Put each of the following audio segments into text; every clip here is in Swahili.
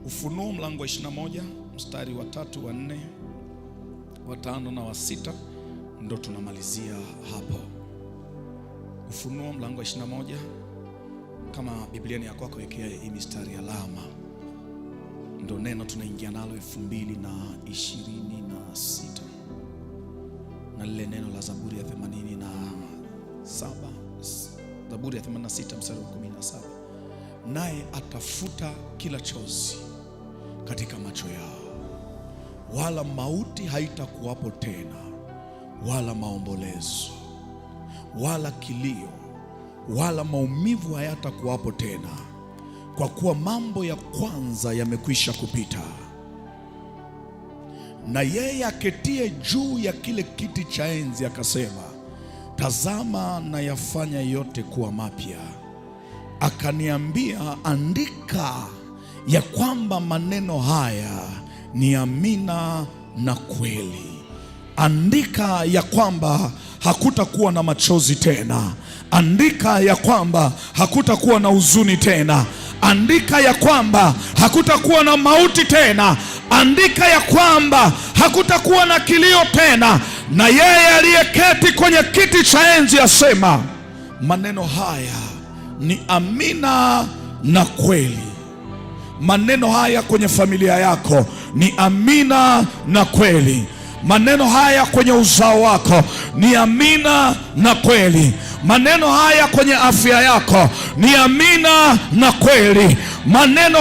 Ufunuo mlango wa 21 mstari wa 3, wa 4, wa 5 na wa 6 ndo tunamalizia hapo. Ufunuo mlango wa 21, kama Biblia ni ya kwako wekea hii mistari alama. Ndo neno tunaingia nalo 2026. Na lile neno la Zaburi ya 87, Zaburi ya 86 mstari wa 17. Naye atafuta kila chozi katika macho yao, wala mauti haitakuwapo tena, wala maombolezo, wala kilio, wala maumivu hayatakuwapo tena, kwa kuwa mambo ya kwanza yamekwisha kupita. Na yeye aketie juu ya kile kiti cha enzi akasema, tazama na yafanya yote kuwa mapya. Akaniambia, andika ya kwamba maneno haya ni amina na kweli. Andika ya kwamba hakutakuwa na machozi tena. Andika ya kwamba hakutakuwa na huzuni tena. Andika ya kwamba hakutakuwa na mauti tena. Andika ya kwamba hakutakuwa na kilio tena. Na yeye aliyeketi kwenye kiti cha enzi asema, maneno haya ni amina na kweli. Maneno haya kwenye familia yako ni amina na kweli. Maneno haya kwenye uzao wako ni amina na kweli. Maneno haya kwenye afya yako ni amina na kweli. Maneno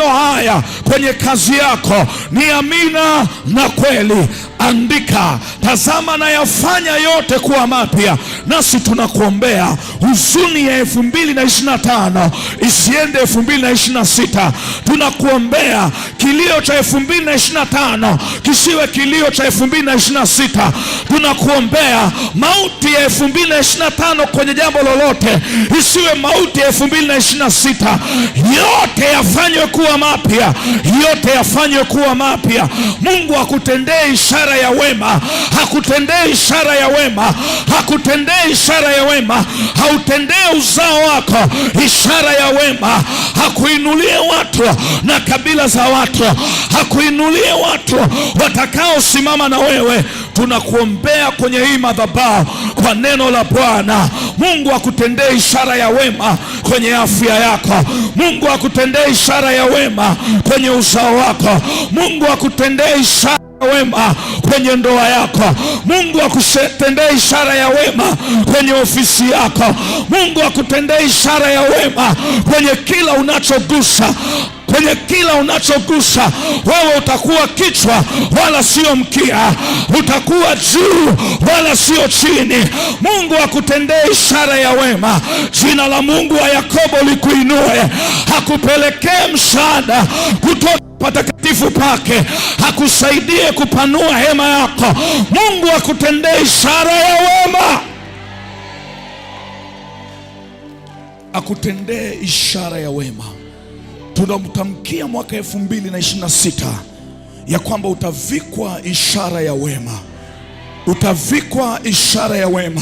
haya kwenye kazi yako ni amina na kweli. Andika, tazama na yafanya yote kuwa mapya. Nasi tunakuombea huzuni ya 2025 isiende 2026. Tunakuombea kilio cha 2025 kisiwe kilio cha 2026. Tunakuombea mauti ya 2025 kwenye jambo lolote isiwe mauti ya 2026. Yote yafanywe kuwa mapya, yote yafanywe kuwa mapya. Mungu akutendee ishara ya wema, hakutendee ishara ya wema, hakutendee ishara ya wema, hautendee uzao wako ishara ya wema, hakuinulie watu na kabila za watu, hakuinulie watu watakaosimama na wewe. Tunakuombea kwenye hii madhabahu kwa neno la Bwana. Mungu akutendee ishara ya wema kwenye afya yako. Mungu akutendee ishara ya wema kwenye uzao wako. Mungu akutendee ishara wema kwenye ndoa yako. Mungu akutendee ishara ya wema kwenye ofisi yako. Mungu akutendee ishara ya wema kwenye kila unachogusa. Kwenye kila unachogusa wewe utakuwa kichwa wala sio mkia, utakuwa juu wala sio chini. Mungu akutendee ishara ya wema. Jina la Mungu wa Yakobo likuinue, hakupelekee msaada kutoka patakatifu pake, hakusaidie kupanua hema yako. Mungu akutendee ishara ya wema, akutendee ishara ya wema. Tunamtamkia mwaka 2026 ya kwamba utavikwa ishara ya wema, utavikwa ishara ya wema.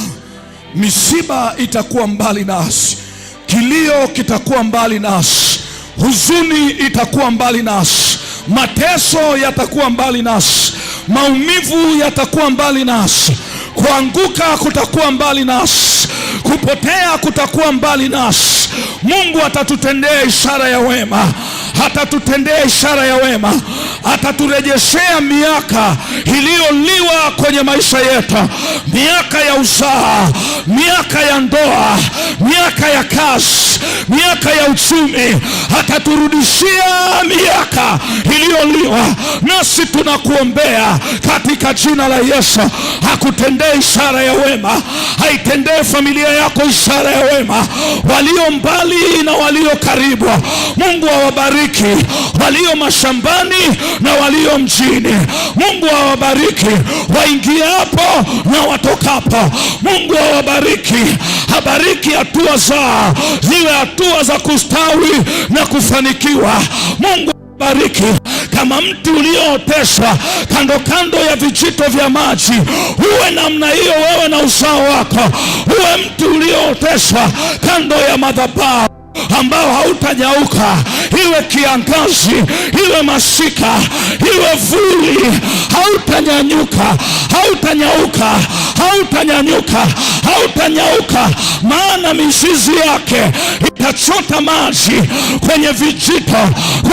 Misiba itakuwa mbali nasi, kilio kitakuwa mbali nasi, huzuni itakuwa mbali nasi, mateso yatakuwa mbali nasi, maumivu yatakuwa mbali nasi, kuanguka kutakuwa mbali nasi, kupotea kutakuwa mbali nasi. Mungu atatutendea ishara ya wema, atatutendea ishara ya wema, ataturejeshea miaka iliyoliwa kwenye maisha yetu, miaka ya uzaa, miaka ya ndoa, miaka ya kazi, miaka ya uchumi. Ataturudishia miaka iliyoliwa. Nasi tunakuombea katika jina la Yesu, hakutendee ishara ya wema, haitendee familia yako ishara ya wema, walio mbali na walio karibu. Mungu awabariki walio mashambani na walio mjini. Mungu awabariki waingiapo na watokapo. Mungu awabariki, habariki hatua zao ziwe hatua za kustawi na kufanikiwa. Mungu bariki kama mti uliooteshwa kando kando ya vijito vya maji. Uwe namna hiyo wewe na uzao wako, uwe mti uliooteshwa kando ya madhabahu. ambao hautanyauka, iwe kiangazi, iwe masika, iwe vuli, hautanyanyuka, hautanyauka, hautanyanyuka, hautanyauka, maana mizizi yake itachota maji kwenye vijito,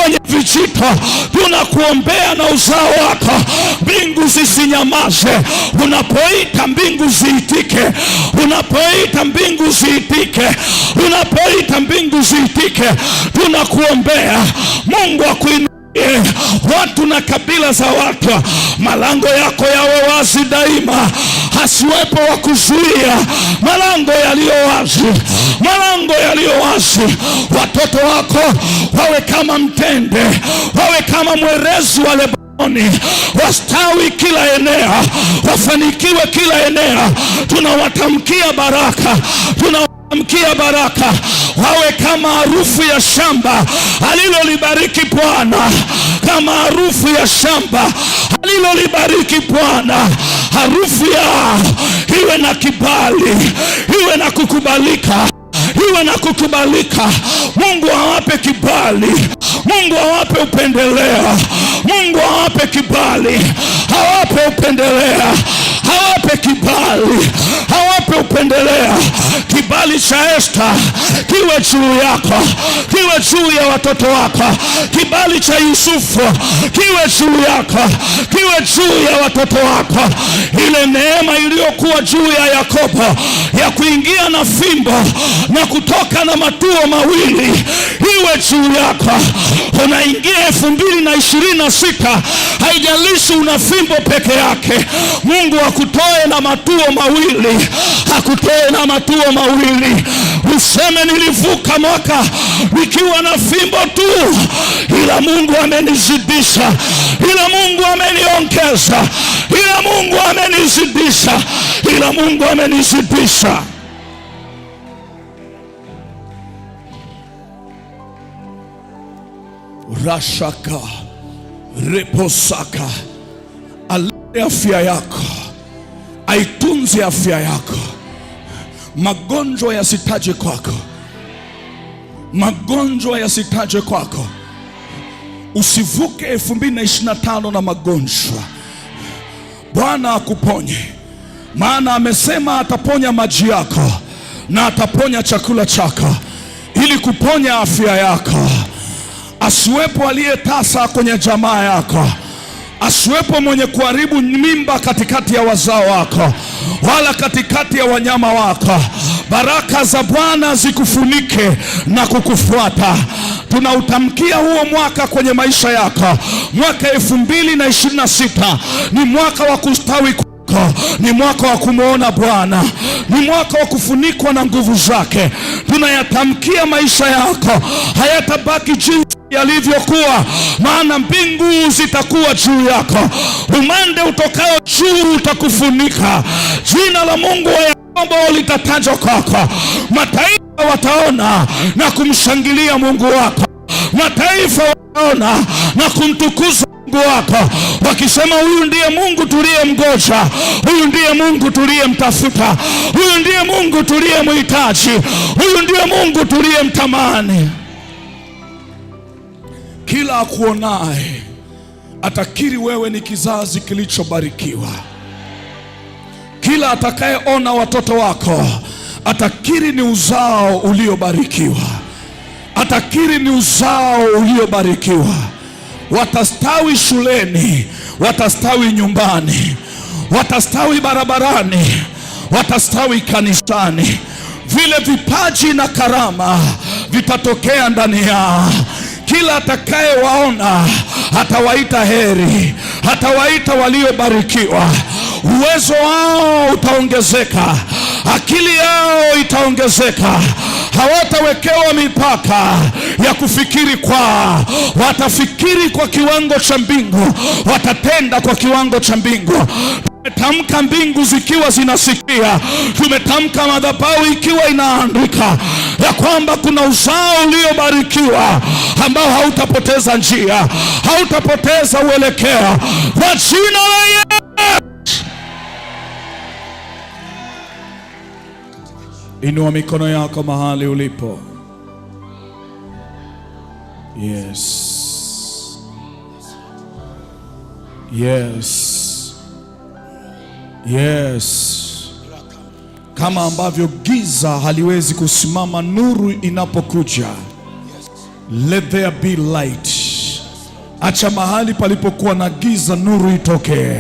kwenye vijito. Tunakuombea na uzao wako, mbingu zisinyamaze. Unapoita mbingu ziitike, unapoita mbingu ziitike, unapoita mbingu ziitike. Tunakuombea Mungu akuinue watu na kabila za watu, malango yako yawe wazi daima, hasiwepo wa kuzuia. Malango yaliyo wazi, malango yaliyo wazi. Watoto wako wawe kama mtende, wawe kama mwerezi wa Lebanoni, wastawi kila eneo, wafanikiwe kila eneo. Tunawatamkia baraka, tunawatamkia baraka. Wawe kama harufu ya shamba alilolibariki Bwana, kama harufu ya shamba alilolibariki Bwana. Harufu yao iwe na kibali, iwe na kukubalika, iwe na kukubalika. Mungu awape kibali, Mungu awape upendeleo, Mungu awape kibali, awape upendeleo, awape kibali, awape upendeleo. Kibali cha Esta kiwe juu yako, kiwe juu ya watoto wako. Kibali cha Yusufu kiwe juu yako, kiwe juu ya watoto wako. Ile neema iliyokuwa juu ya Yakobo ya kuingia na fimbo na kutoka na matuo mawili iwe juu yako. Unaingia 2026, haijalishi una fimbo peke yake. Mungu akutoe na matuo mawili, akutoe na matuo mawili. Useme nilivuka mwaka nikiwa na fimbo tu, ila Mungu amenizidisha, ila Mungu ameniongeza, ila Mungu amenizidisha, ila Mungu amenizidisha. Rashaka reposaka. Alinde afya yako, aitunze afya yako. Magonjwa yasitaje kwako, magonjwa yasitaje kwako. Usivuke 2025 na magonjwa. Bwana akuponye, maana amesema ataponya maji yako na ataponya chakula chako, ili kuponya afya yako. Asiwepo aliyetasa kwenye jamaa yako, asiwepo mwenye kuharibu mimba katikati ya wazao wako, wala katikati ya wanyama wako. Baraka za Bwana zikufunike na kukufuata. Tunautamkia huo mwaka kwenye maisha yako. Mwaka 2026 ni mwaka wa kustawi kwako, ni mwaka wa kumwona Bwana, ni mwaka wa kufunikwa na nguvu zake. Tunayatamkia maisha yako hayatabaki jinsi yalivyokuwa, maana mbingu zitakuwa juu yako. Umande utokao juu utakufunika. Jina la Mungu wa Yakobo litatajwa kwako. Mataifa wataona na kumshangilia Mungu wako. Mataifa wataona na kumtukuza Mungu wako, wakisema huyu ndiye Mungu tuliyemgoja, huyu ndiye Mungu tuliyemtafuta, huyu ndiye Mungu tuliyemhitaji, huyu ndiye Mungu tuliyemtamani. Kila akuonaye atakiri wewe ni kizazi kilichobarikiwa. Kila atakayeona watoto wako atakiri ni uzao uliobarikiwa, atakiri ni uzao uliobarikiwa. Watastawi shuleni, watastawi nyumbani, watastawi barabarani, watastawi kanisani. Vile vipaji na karama vitatokea ndani yao. Kila atakayewaona atawaita heri, atawaita waliobarikiwa. Uwezo wao utaongezeka, akili yao itaongezeka. Hawatawekewa mipaka ya kufikiri kwao, watafikiri kwa kiwango cha mbingu, watatenda kwa kiwango cha mbingu. Tumetamka mbingu zikiwa zinasikia, tumetamka madhabahu ikiwa inaandika ya kwamba kuna uzao uliobarikiwa ambao hautapoteza njia, hautapoteza uelekeo, kwa jina la Yesu. Inua mikono yako mahali ulipo. Yes. Yes. Yes. Kama ambavyo giza haliwezi kusimama nuru inapokuja. Let there be light. Acha mahali palipokuwa na giza nuru itoke.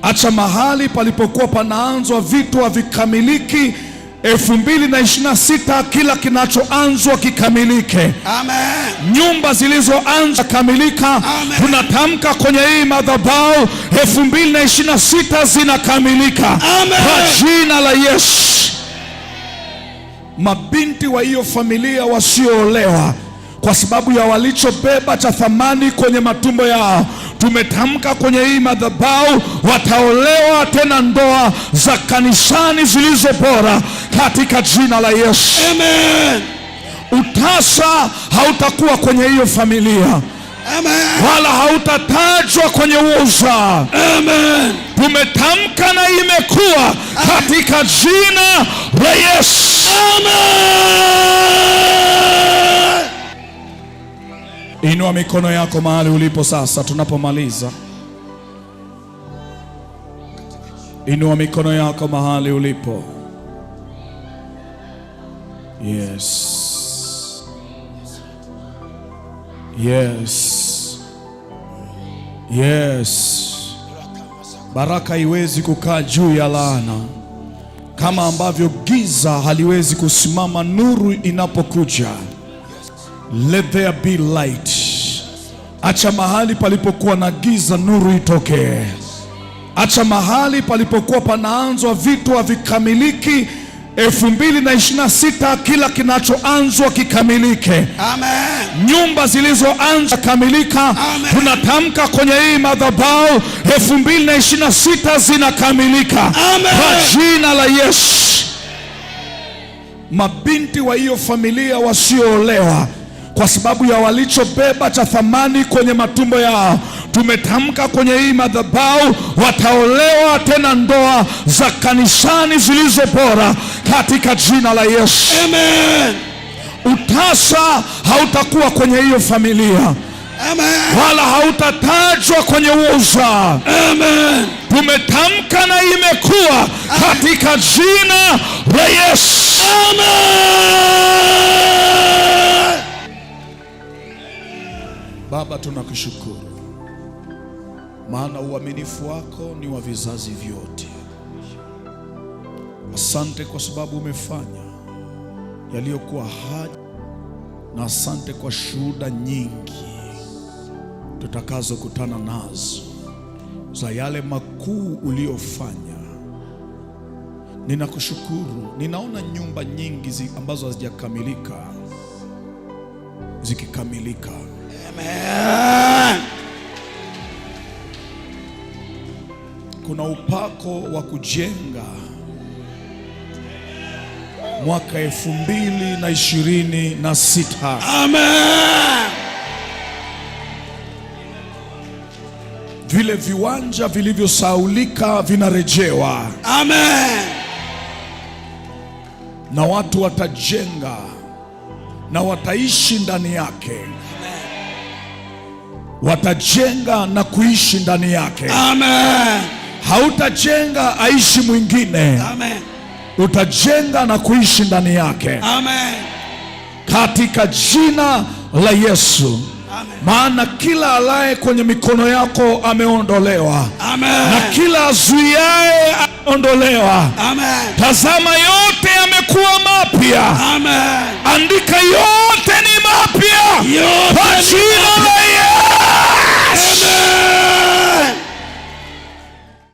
Acha mahali palipokuwa panaanzwa vitu havikamiliki. 2026 kila kinachoanzwa kikamilike. Amen. Nyumba zilizoanza kamilika. Tunatamka kwenye hii madhabahu 2026 zinakamilika. Amen. Kwa jina la Yesu. Mabinti wa hiyo familia wasioolewa kwa sababu ya walichobeba cha thamani kwenye matumbo yao, tumetamka kwenye hii madhabahu wataolewa, tena ndoa za kanisani zilizo bora katika jina la Yesu. Amen. Utasa hautakuwa kwenye hiyo familia. Amen. Wala hautatajwa kwenye uza. Amen. Tumetamka na imekuwa katika jina la Yesu. Amen. Inua mikono yako mahali ulipo sasa tunapomaliza. Inua mikono yako mahali ulipo. Yes. Yes. Yes. Baraka haiwezi kukaa juu ya laana. Kama ambavyo giza haliwezi kusimama nuru inapokuja. Let there be light. Acha mahali palipokuwa na giza nuru itoke. Acha mahali palipokuwa panaanzwa vitu havikamiliki. 2026 kila kinachoanzwa kikamilike. Amen. Nyumba zilizoanza kamilika. Tunatamka kwenye hii madhabahu 2026 zinakamilika. Amen. Kwa jina la Yesu. Mabinti wa hiyo familia wasioolewa kwa sababu ya walichobeba cha thamani kwenye matumbo yao, tumetamka kwenye hii madhabahu wataolewa, tena ndoa za kanisani zilizo bora katika jina la Yesu. Amen. Utasa hautakuwa kwenye hiyo familia. Amen. Wala hautatajwa kwenye uza. Amen. Tumetamka na imekuwa katika jina la Yesu. Amen. Baba, tunakushukuru maana uaminifu wako ni wa vizazi vyote. Asante kwa sababu umefanya yaliyokuwa haja, na asante kwa shuhuda nyingi tutakazokutana nazo za yale makuu uliofanya. Ninakushukuru. Ninaona nyumba nyingi ambazo hazijakamilika zikikamilika. Amen. Kuna upako wa kujenga mwaka 2026. Amen. Vile viwanja vilivyosaulika vinarejewa. Amen. Na watu watajenga na wataishi ndani yake. Watajenga na kuishi ndani yake. Amen. Hautajenga aishi mwingine. Amen. Utajenga na kuishi ndani yake. Amen. Katika jina la Yesu. Amen. Maana kila alaye kwenye mikono yako ameondolewa. Amen. Na kila azuiaye ameondolewa. Amen. Tazama yote yamekuwa mapya. Amen. Andika yote